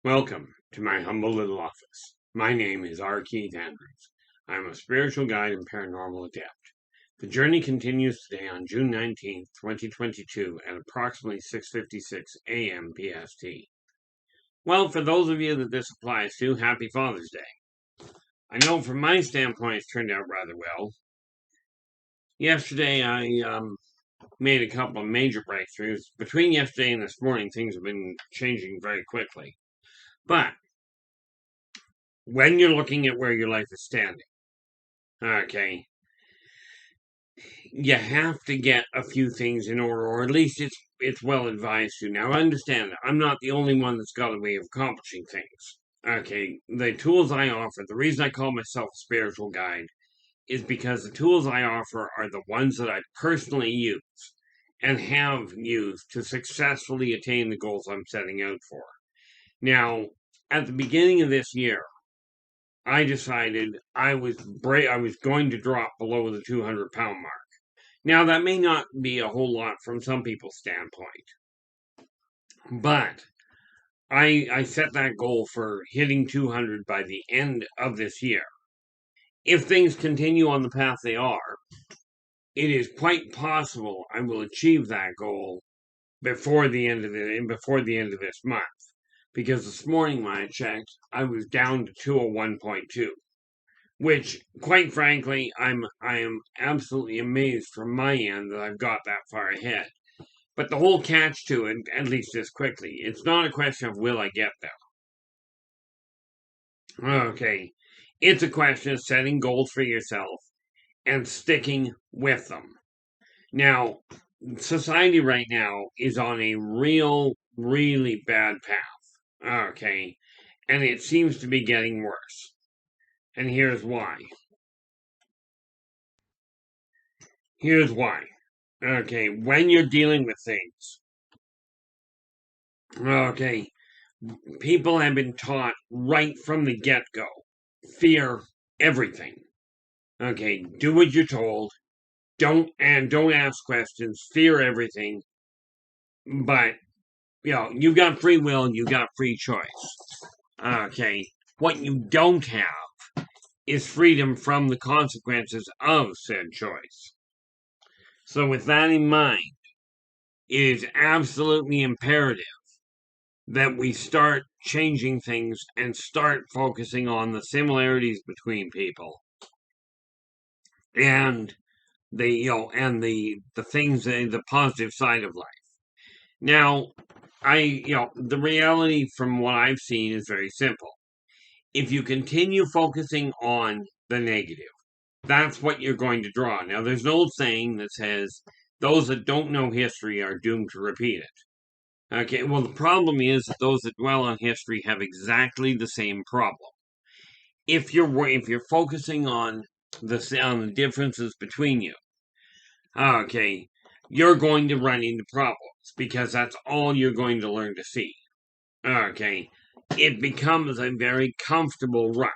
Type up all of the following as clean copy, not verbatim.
Welcome to my humble little office. My name is R. Keith Andrews. I am a spiritual guide and paranormal adept. The journey continues today on June 19th, 2022 at approximately 6:56 a.m. PST. Well, for those of you that this applies to, happy Father's Day. I know from my standpoint it's turned out rather well. Yesterday I made a couple of major breakthroughs. Between yesterday and this morning, things have been changing very quickly. But when you're looking at where your life is standing, okay, you have to get a few things in order, or at least it's well advised to. Now, understand that I'm not the only one that's got a way of accomplishing things. Okay, the tools I offer, the reason I call myself a spiritual guide is because the tools I offer are the ones that I personally use and have used to successfully attain the goals I'm setting out for. Now, at the beginning of this year, I decided I was going to drop below the 200-pound mark. Now, that may not be a whole lot from some people's standpoint, but I set that goal for hitting 200 by the end of this year. If things continue on the path they are, it is quite possible I will achieve that goal before the end of this month. Because this morning when I checked, I was down to 201.2. Which, quite frankly, I am absolutely amazed from my end that I've got that far ahead. But the whole catch to it, at least this quickly, it's not a question of will I get there. Okay, it's a question of setting goals for yourself and sticking with them. Now, society right now is on a really bad path. Okay, and it seems to be getting worse. And here's why. Here's why. Okay, when you're dealing with things, okay, people have been taught right from the get-go, fear everything. Okay, do what you're told, don't ask questions, fear everything, but, you've got free will, you've got free choice. Okay, what you don't have is freedom from the consequences of said choice. So with that in mind, it is absolutely imperative that we start changing things and start focusing on the similarities between people and the things, the positive side of life. Now, the reality from what I've seen is very simple. If you continue focusing on the negative, that's what you're going to draw. Now, there's an old saying that says, those that don't know history are doomed to repeat it. Okay, well, the problem is that those that dwell on history have exactly the same problem. If you're focusing on the differences between you, okay, you're going to run into problems because that's all you're going to learn to see. Okay, it becomes a very comfortable rut.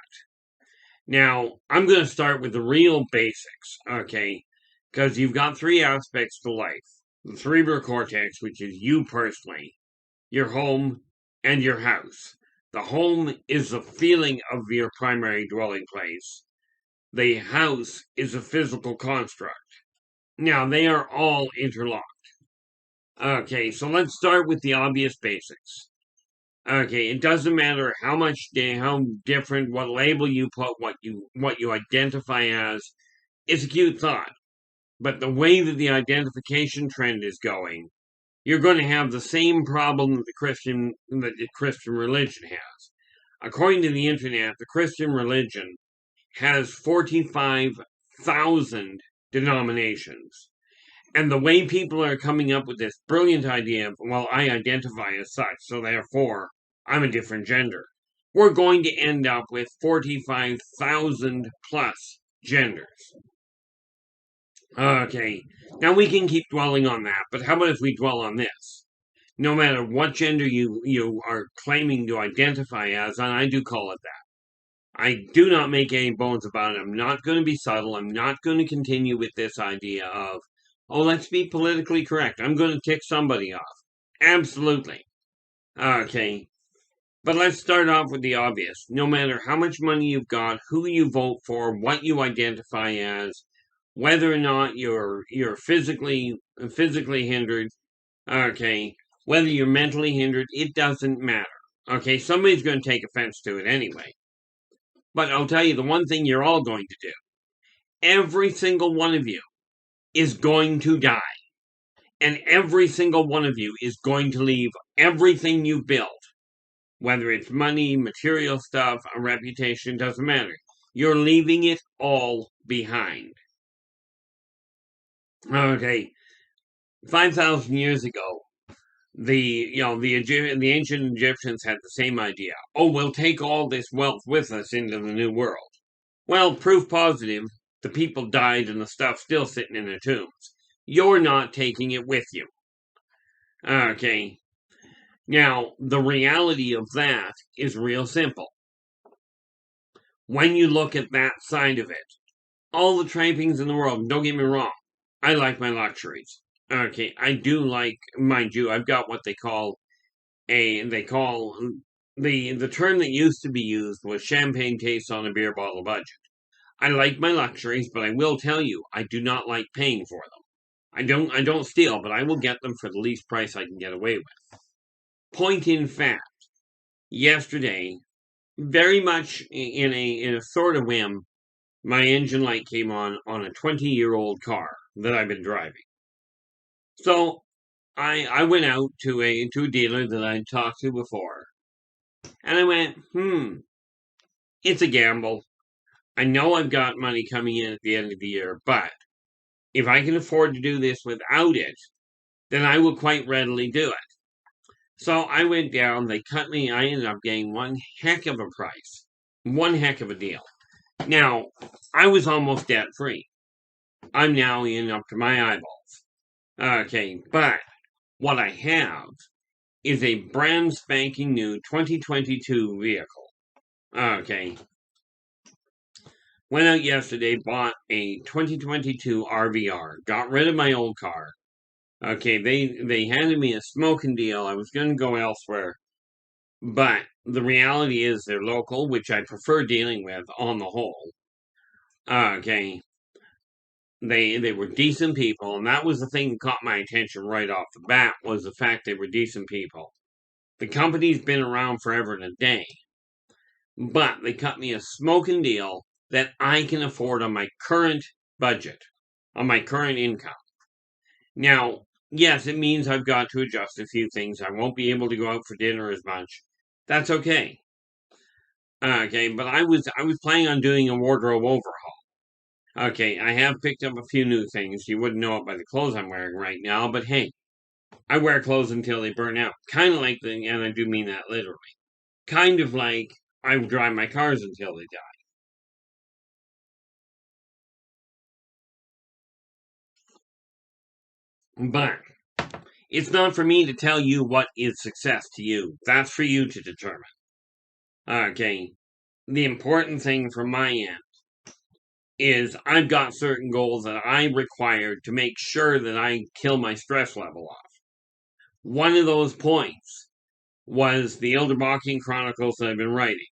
Now, I'm going to start with the real basics, okay, because you've got three aspects to life. The cerebral cortex, which is you personally, your home, and your house. The home is the feeling of your primary dwelling place. The house is a physical construct. Now, they are all interlocked. Okay, so let's start with the obvious basics. Okay, it doesn't matter how different, what label you put, what you identify as. It's a cute thought, but the way that the identification trend is going, you're going to have the same problem that the Christian religion has. According to the internet, the Christian religion has 45,000 denominations. And the way people are coming up with this brilliant idea of, well, I identify as such, so therefore I'm a different gender. We're going to end up with 45,000 plus genders. Okay, now we can keep dwelling on that, but how about if we dwell on this? No matter what gender you are claiming to identify as, and I do call it that, I do not make any bones about it. I'm not going to be subtle. I'm not going to continue with this idea of, oh, let's be politically correct. I'm going to tick somebody off. Absolutely. Okay. But let's start off with the obvious. No matter how much money you've got, who you vote for, what you identify as, whether or not you're physically hindered, okay, whether you're mentally hindered, it doesn't matter. Okay, somebody's going to take offense to it anyway. But I'll tell you the one thing you're all going to do. Every single one of you is going to die. And every single one of you is going to leave everything you built, whether it's money, material stuff, a reputation, doesn't matter. You're leaving it all behind. Okay, 5,000 years ago, the ancient Egyptians had the same idea. Oh, we'll take all this wealth with us into the new world. Well, proof positive, the people died and the stuff's still sitting in their tombs. You're not taking it with you. Okay. Now, the reality of that is real simple. When you look at that side of it, all the trappings in the world, don't get me wrong, I like my luxuries. Okay, I do like, mind you, I've got what the term that used to be used was champagne tastes on a beer bottle budget. I like my luxuries, but I will tell you, I do not like paying for them. I don't steal, but I will get them for the least price I can get away with. Point in fact, yesterday, very much in a sort of whim, my engine light came on a 20-year-old car that I've been driving. So I went out to a dealer that I'd talked to before, and I went, it's a gamble. I know I've got money coming in at the end of the year, but if I can afford to do this without it, then I will quite readily do it. So I went down, they cut me, I ended up getting one heck of a price. One heck of a deal. Now, I was almost debt free. I'm now in up to my eyeballs. Okay, but what I have is a brand spanking new 2022 vehicle. Okay. Went out yesterday, bought a 2022 RVR, got rid of my old car. Okay, they handed me a smoking deal. I was going to go elsewhere. But the reality is they're local, which I prefer dealing with on the whole. Okay. They were decent people, and that was the thing that caught my attention right off the bat, was the fact they were decent people. The company's been around forever and a day, but they cut me a smoking deal that I can afford on my current budget, on my current income. Now, yes, it means I've got to adjust a few things. I won't be able to go out for dinner as much. That's okay. Okay, but I was planning on doing a wardrobe overhaul. Okay, I have picked up a few new things. You wouldn't know it by the clothes I'm wearing right now, but hey, I wear clothes until they burn out. Kind of like and I do mean that literally. Kind of like I drive my cars until they die. But it's not for me to tell you what is success to you. That's for you to determine. Okay, the important thing from my end is I've got certain goals that I require to make sure that I kill my stress level off. One of those points was the Yldrbac Chronicles that I've been writing.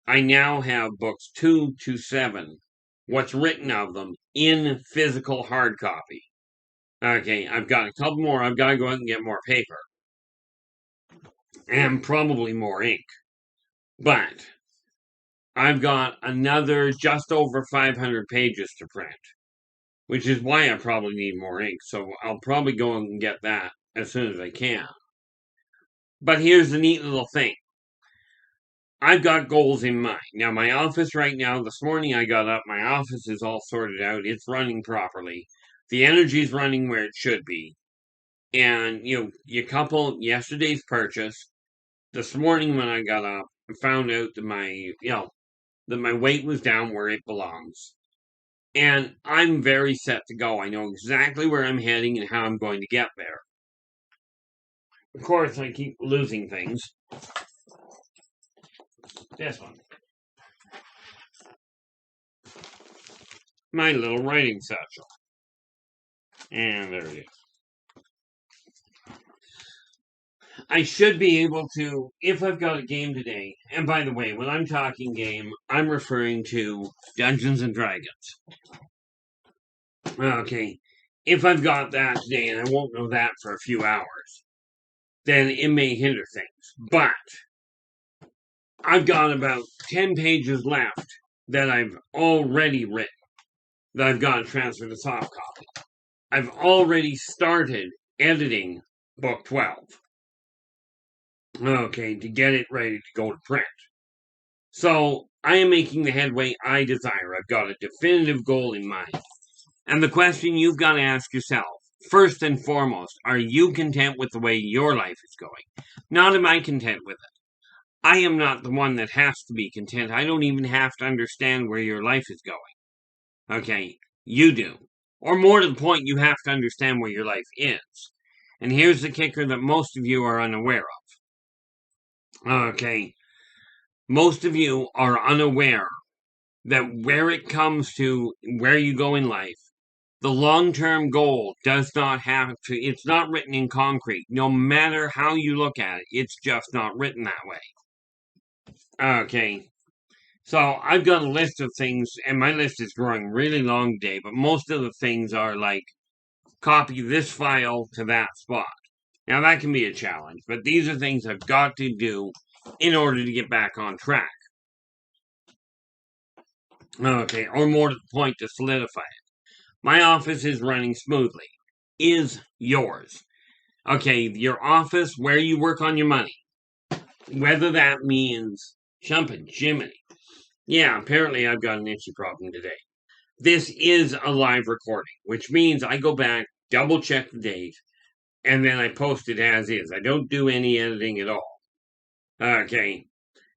I now have books 2 to 7, what's written of them, in physical hard copy. Okay, I've got a couple more. I've got to go out and get more paper. And probably more ink. But I've got another just over 500 pages to print, which is why I probably need more ink. So I'll probably go and get that as soon as I can. But here's the neat little thing. I've got goals in mind. Now, my office right now, this morning I got up, my office is all sorted out. It's running properly. The energy's running where it should be. And, you couple yesterday's purchase. This morning when I got up, I found out that my weight was down where it belongs. And I'm very set to go. I know exactly where I'm heading and how I'm going to get there. Of course, I keep losing things. This one. My little writing satchel. And there it is. I should be able to, if I've got a game today. And by the way, when I'm talking game, I'm referring to Dungeons and Dragons. Okay. If I've got that today and I won't know that for a few hours, then it may hinder things. But I've got about 10 pages left that I've already written, that I've got to transfer to soft copy. I've already started editing book 12. Okay, to get it ready to go to print. So I am making the headway I desire. I've got a definitive goal in mind. And the question you've got to ask yourself, first and foremost, are you content with the way your life is going? Not am I content with it. I am not the one that has to be content. I don't even have to understand where your life is going. Okay, you do. Or more to the point, you have to understand where your life is. And here's the kicker that most of you are unaware of. Okay, most of you are unaware that where it comes to where you go in life, the long-term goal does not have to, it's not written in concrete. No matter how you look at it, it's just not written that way. Okay. So I've got a list of things, and my list is growing really long today, but most of the things are like, copy this file to that spot. Now that can be a challenge, but these are things I've got to do in order to get back on track. Okay, or more to the point, to solidify it. My office is running smoothly. Is yours. Okay, your office, where you work on your money. Whether that means jumping Jiminy. Yeah, apparently I've got an itchy problem today. This is a live recording, which means I go back, double check the date, and then I post it as is. I don't do any editing at all. Okay.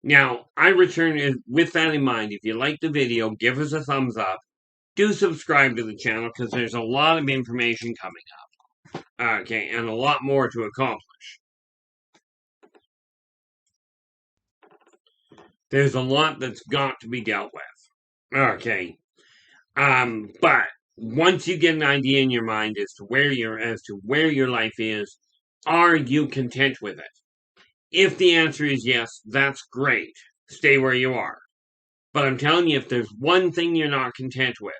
Now, I return it with that in mind. If you like the video, give us a thumbs up. Do subscribe to the channel because there's a lot of information coming up. Okay, and a lot more to accomplish. There's a lot that's got to be dealt with. Okay. But once you get an idea in your mind as to where your life is, are you content with it? If the answer is yes, that's great. Stay where you are. But I'm telling you, if there's one thing you're not content with,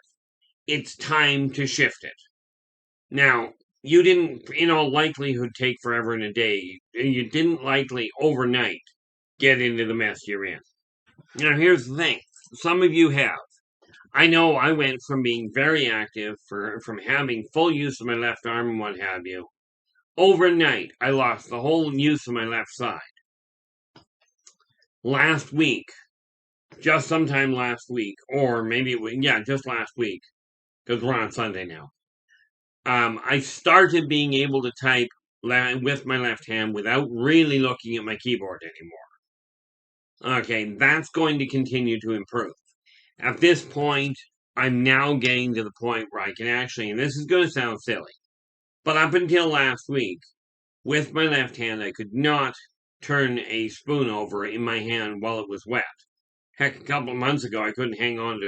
it's time to shift it. Now, you didn't, in all likelihood, take forever and a day. You didn't likely overnight get into the mess you're in. Now, here's the thing. Some of you have. I know I went from being very active, from having full use of my left arm and what have you. Overnight, I lost the whole use of my left side. Last week, just sometime last week, or maybe, just last week, because we're on Sunday now, I started being able to type with my left hand without really looking at my keyboard anymore. Okay, that's going to continue to improve. At this point, I'm now getting to the point where I can actually, and this is going to sound silly, but up until last week, with my left hand, I could not turn a spoon over in my hand while it was wet. Heck, a couple of months ago, I couldn't hang on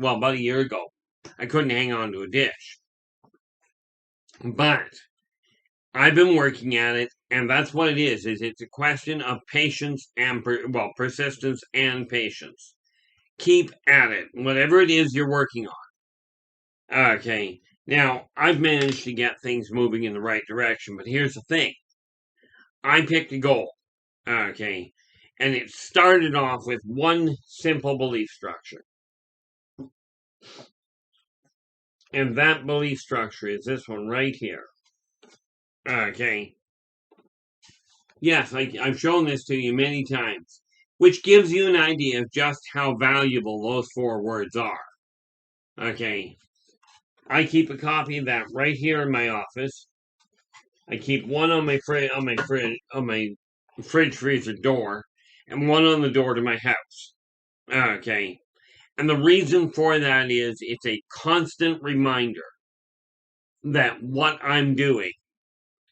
about a year ago, I couldn't hang on to a dish. But I've been working at it, and that's what it is it's a question of patience and, persistence and patience. Keep at it, whatever it is you're working on. Okay, now, I've managed to get things moving in the right direction, but here's the thing. I picked a goal, okay, and it started off with one simple belief structure. And that belief structure is this one right here. Okay. Yes, I've shown this to you many times, which gives you an idea of just how valuable those 4 words are. Okay. I keep a copy of that right here in my office. I keep one on my fridge freezer door, and one on the door to my house. Okay. And the reason for that is it's a constant reminder that what I'm doing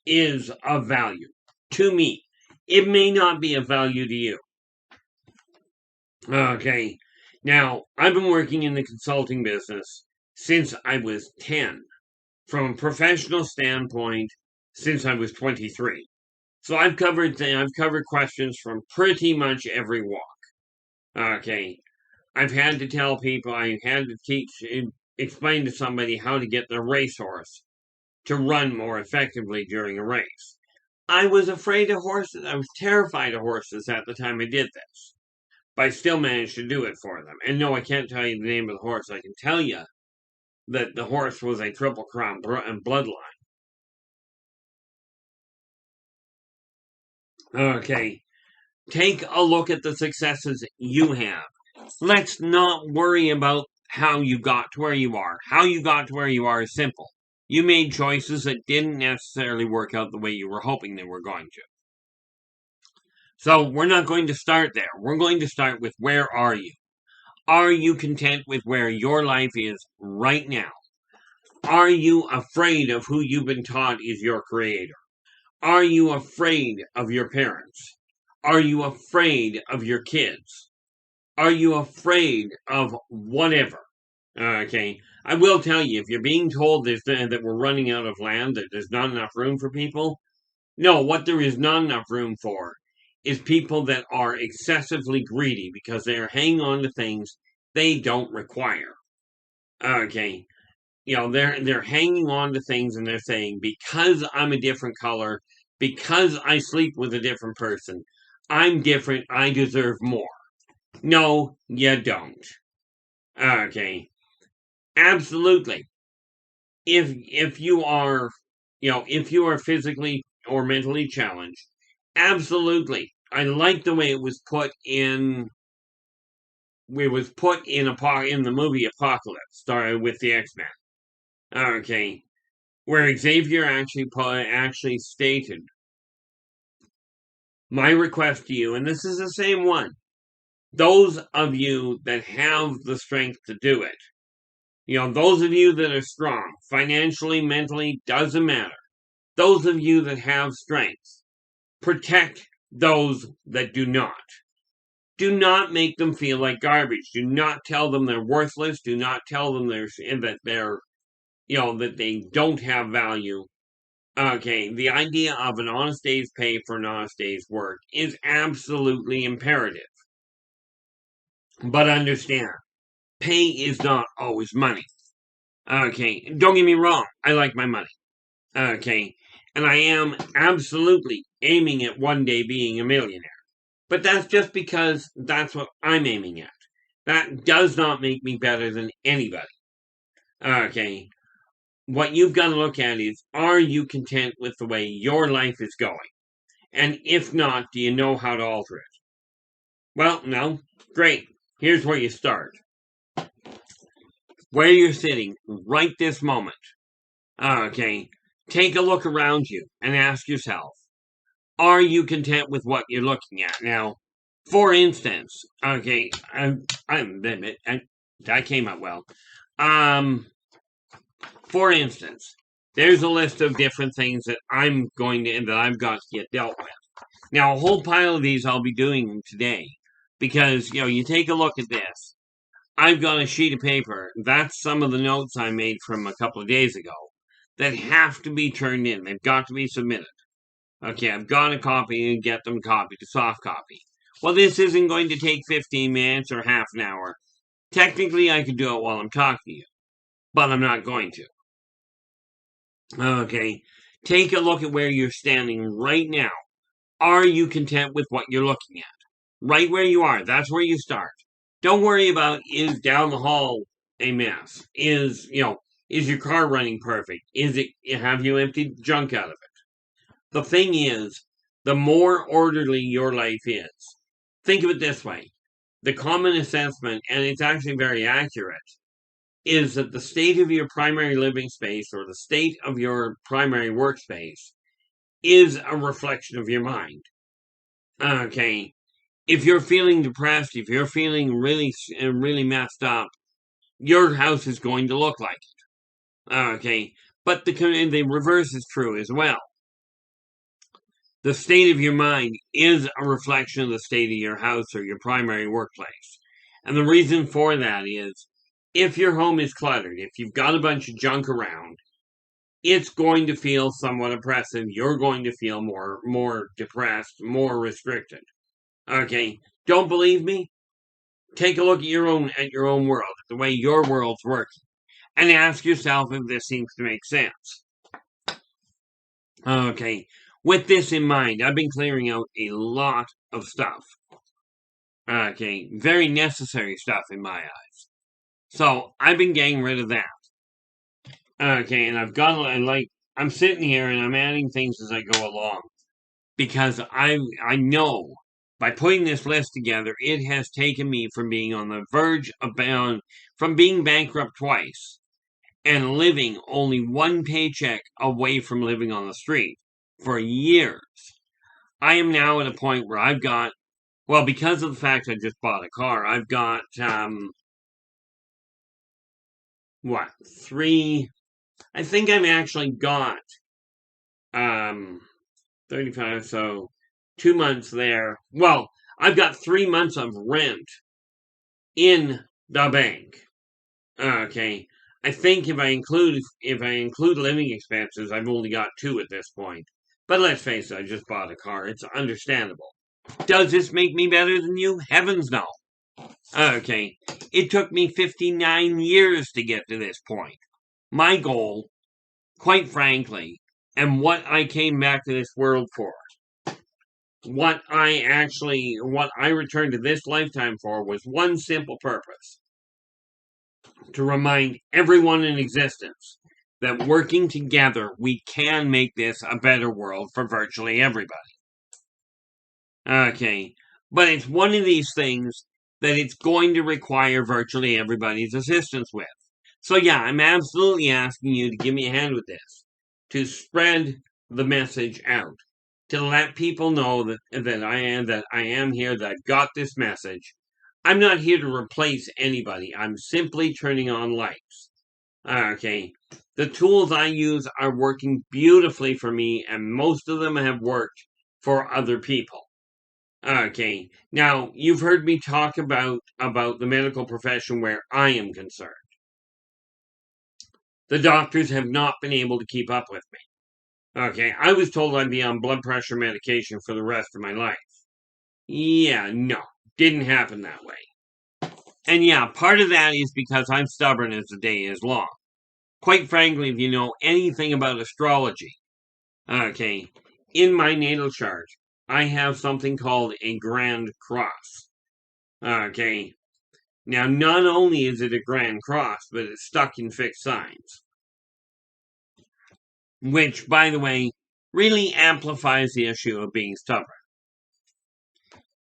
is of value to me. It may not be of value to you. Okay. Now, I've been working in the consulting business since I was 10. From a professional standpoint, since I was 23. So I've covered questions from pretty much every walk. Okay, I've had to tell people, I had to explain to somebody how to get their racehorse to run more effectively during a race. I was afraid of horses. I was terrified of horses at the time I did this, but I still managed to do it for them. And no, I can't tell you the name of the horse. I can tell you that the horse was a Triple Crown bloodline. Okay, take a look at the successes you have. Let's not worry about how you got to where you are. How you got to where you are is simple. You made choices that didn't necessarily work out the way you were hoping they were going to. So we're not going to start there. We're going to start with, where are you? Are you content with where your life is right now? Are you afraid of who you've been taught is your creator? Are you afraid of your parents? Are you afraid of your kids? Are you afraid of whatever? Okay, I will tell you, if you're being told that we're running out of land, that there's not enough room for people, no, what there is not enough room for is people that are excessively greedy because they are hanging on to things they don't require. Okay, they're hanging on to things and they're saying, because I'm a different color, because I sleep with a different person, I'm different, I deserve more. No, you don't. Okay, absolutely. If you are, if you are physically or mentally challenged, absolutely. I like the way it was put in. It was put in the movie Apocalypse, started with the X-Men. Okay, where Xavier actually stated, "My request to you," and this is the same one. Those of you that have the strength to do it, those of you that are strong, financially, mentally, doesn't matter. Those of you that have strength, protect those that do not. Do not make them feel like garbage. Do not tell them they're worthless. Do not tell them that they don't have value. Okay, the idea of an honest day's pay for an honest day's work is absolutely imperative. But understand, pay is not always money. Okay, don't get me wrong, I like my money. Okay, and I am absolutely aiming at one day being a millionaire. But that's just because that's what I'm aiming at. That does not make me better than anybody. Okay, what you've got to look at is, are you content with the way your life is going? And if not, do you know how to alter it? Well, no. Great. Here's where you start. Where you're sitting right this moment. Okay, take a look around you and ask yourself, are you content with what you're looking at? Now, for instance, okay, that came out well. For instance, there's a list of different things that I've got to get dealt with. Now, a whole pile of these I'll be doing today because, you take a look at this. I've got a sheet of paper. That's some of the notes I made from a couple of days ago that have to be turned in. They've got to be submitted. Okay, I've got a copy and get them copied, a soft copy. Well, this isn't going to take 15 minutes or half an hour. Technically, I could do it while I'm talking to you, but I'm not going to. Okay, take a look at where you're standing right now. Are you content with what you're looking at? Right where you are, that's where you start. Don't worry about, is down the hall a mess? Is your car running perfect? Have you emptied junk out of it? The thing is, the more orderly your life is, think of it this way. The common assessment, and it's actually very accurate, is that the state of your primary living space or the state of your primary workspace is a reflection of your mind. Okay, if you're feeling depressed, if you're feeling really messed up, your house is going to look like it. Okay, but the reverse is true as well. The state of your mind is a reflection of the state of your house or your primary workplace. And the reason for that is, if your home is cluttered, if you've got a bunch of junk around, it's going to feel somewhat oppressive. You're going to feel more depressed, more restricted. Okay, don't believe me? Take a look at your own world, the way your world's working, and ask yourself if this seems to make sense. Okay, with this in mind, I've been clearing out a lot of stuff. Okay, very necessary stuff in my eyes. So I've been getting rid of that. Okay, and I've got I'm sitting here and I'm adding things as I go along because I know by putting this list together, it has taken me from being on the verge of from being bankrupt twice and living only one paycheck away from living on the street for years. I am now at a point where I've got, well, because of the fact I just bought a car, I've got what, three, I think I've actually got 35, so 2 months there. Well, I've got 3 months of rent in the bank. Okay. I think if I include living expenses, I've only got 2 at this point. But let's face it, I just bought a car. It's understandable. Does this make me better than you? Heavens no. Okay. It took me 59 years to get to this point. My goal, quite frankly, and what I came back to this world for, what I returned to this lifetime for was one simple purpose: to remind everyone in existence that working together, we can make this a better world for virtually everybody. Okay, but it's one of these things that it's going to require virtually everybody's assistance with. So yeah, I'm absolutely asking you to give me a hand with this, to spread the message out, to let people know that I am here, that I've got this message. I'm not here to replace anybody. I'm simply turning on lights. Okay. The tools I use are working beautifully for me, and most of them have worked for other people. Okay. Now, you've heard me talk about the medical profession where I am concerned. The doctors have not been able to keep up with me. Okay. I was told I'd be on blood pressure medication for the rest of my life. Yeah, no. Didn't happen that way. And yeah, part of that is because I'm stubborn as the day is long. Quite frankly, if you know anything about astrology, okay, in my natal chart, I have something called a grand cross. Okay. Now, not only is it a grand cross, but it's stuck in fixed signs. Which, by the way, really amplifies the issue of being stubborn.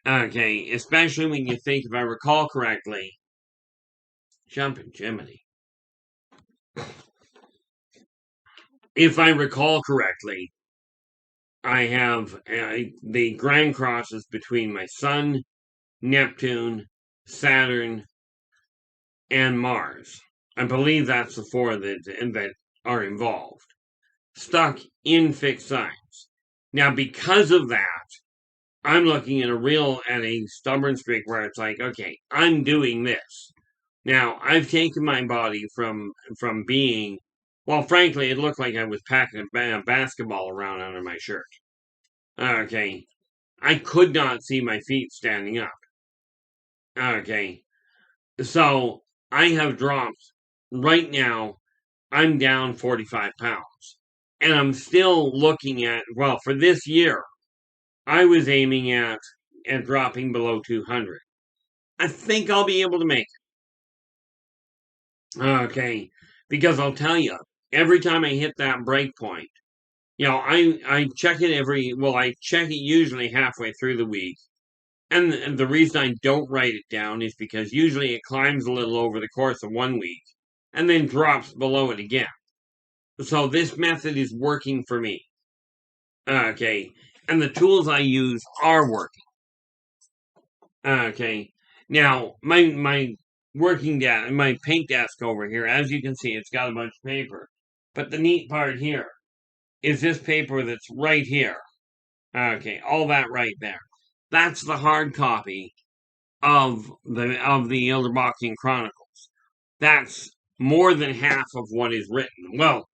Okay, especially when you think, if I recall correctly, jumping Jiminy. If I recall correctly, I have the grand crosses between my Sun, Neptune, Saturn, and Mars. I believe that's the 4 that are involved. Stuck in fixed signs. Now, because of that, I'm looking at a stubborn streak where it's like, okay, I'm doing this. Now, I've taken my body from being, well, frankly, it looked like I was packing a basketball around under my shirt. Okay. I could not see my feet standing up. Okay. So, I have dropped, right now, I'm down 45 pounds. And I'm still looking at, well, for this year, I was aiming at dropping below 200. I think I'll be able to make it. Okay. Because I'll tell you, every time I hit that break point, I check it I check it usually halfway through the week. And the reason I don't write it down is because usually it climbs a little over the course of 1 week and then drops below it again. So this method is working for me. Okay. And the tools I use are working. Okay. Now, my working desk, my paint desk over here, as you can see, it's got a bunch of paper. But the neat part here is this paper that's right here. Okay, all that right there. That's the hard copy of the Yldrbacian Chronicles. That's more than half of what is written. Well,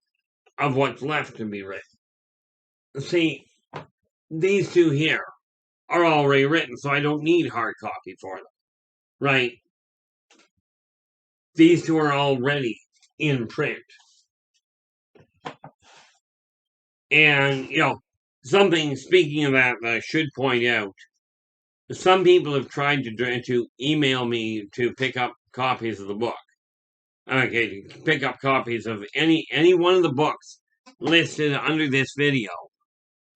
of what's left to be written. See, these two here are already written, so I don't need hard copy for them, right? These two are already in print. And, something, speaking of that I should point out, some people have tried to email me to pick up copies of the book. Okay, to pick up copies of any one of the books listed under this video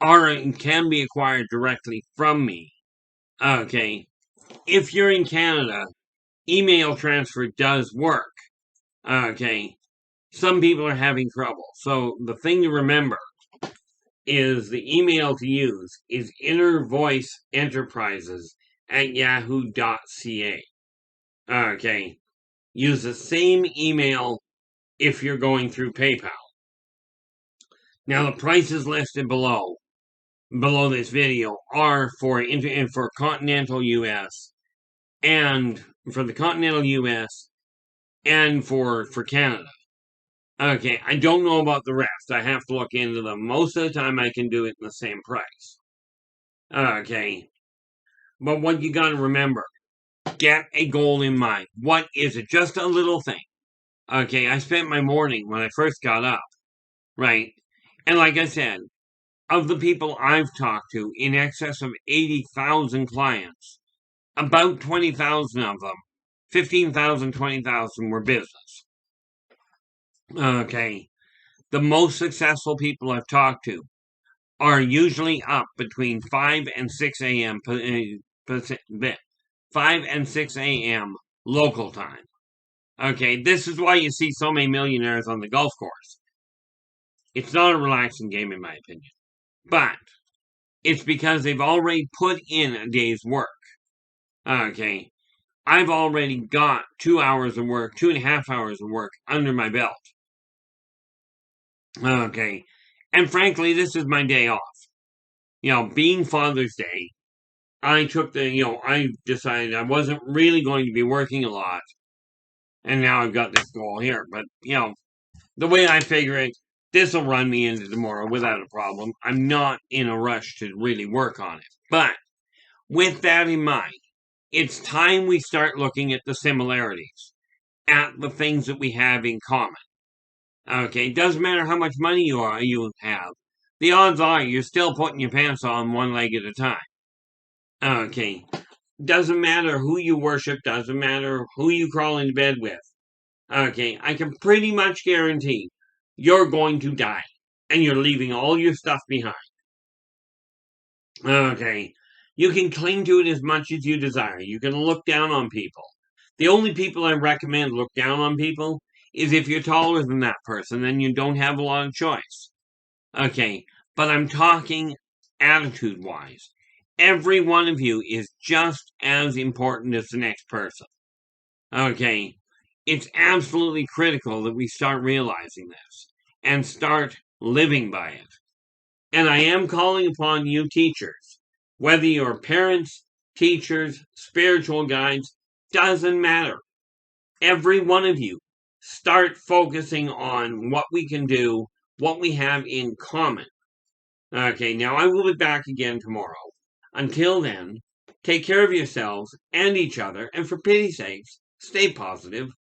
can be acquired directly from me. Okay, if you're in Canada, email transfer does work. Okay, some people are having trouble. So the thing to remember is the email to use is innervoiceenterprises@yahoo.ca. Okay, use the same email if you're going through PayPal. Now the prices listed below this video are for continental US and for the continental US and for Canada. Okay, I don't know about the rest. I have to look into them. Most of the time I can do it in the same price. Okay. But what you got to remember, get a goal in mind. What is it? Just a little thing. Okay, I spent my morning when I first got up, right? And like I said, of the people I've talked to, in excess of 80,000 clients, about 20,000 of them, 15,000, 20,000 were business. Okay. The most successful people I've talked to are usually up between 5 and 6 a.m. 5 and 6 a.m. local time. Okay, this is why you see so many millionaires on the golf course. It's not a relaxing game, in my opinion. But it's because they've already put in a day's work. Okay, I've already got 2 hours of work, 2.5 hours of work under my belt. Okay, and frankly, this is my day off. Being Father's Day, I took I decided I wasn't really going to be working a lot. And now I've got this goal here. But, the way I figure it, this will run me into tomorrow without a problem. I'm not in a rush to really work on it. But with that in mind, it's time we start looking at the similarities, at the things that we have in common. Okay, it doesn't matter how much money you have. The odds are you're still putting your pants on one leg at a time. Okay, doesn't matter who you worship, doesn't matter who you crawl into bed with. Okay, I can pretty much guarantee you're going to die, and you're leaving all your stuff behind. Okay, you can cling to it as much as you desire. You can look down on people. The only people I recommend look down on people is if you're taller than that person, then you don't have a lot of choice. Okay, but I'm talking attitude-wise. Every one of you is just as important as the next person. Okay, it's absolutely critical that we start realizing this and start living by it. And I am calling upon you teachers, whether you're parents, teachers, spiritual guides, doesn't matter. Every one of you, start focusing on what we can do, what we have in common. Okay, now I will be back again tomorrow. Until then, take care of yourselves and each other, and for pity's sakes, stay positive.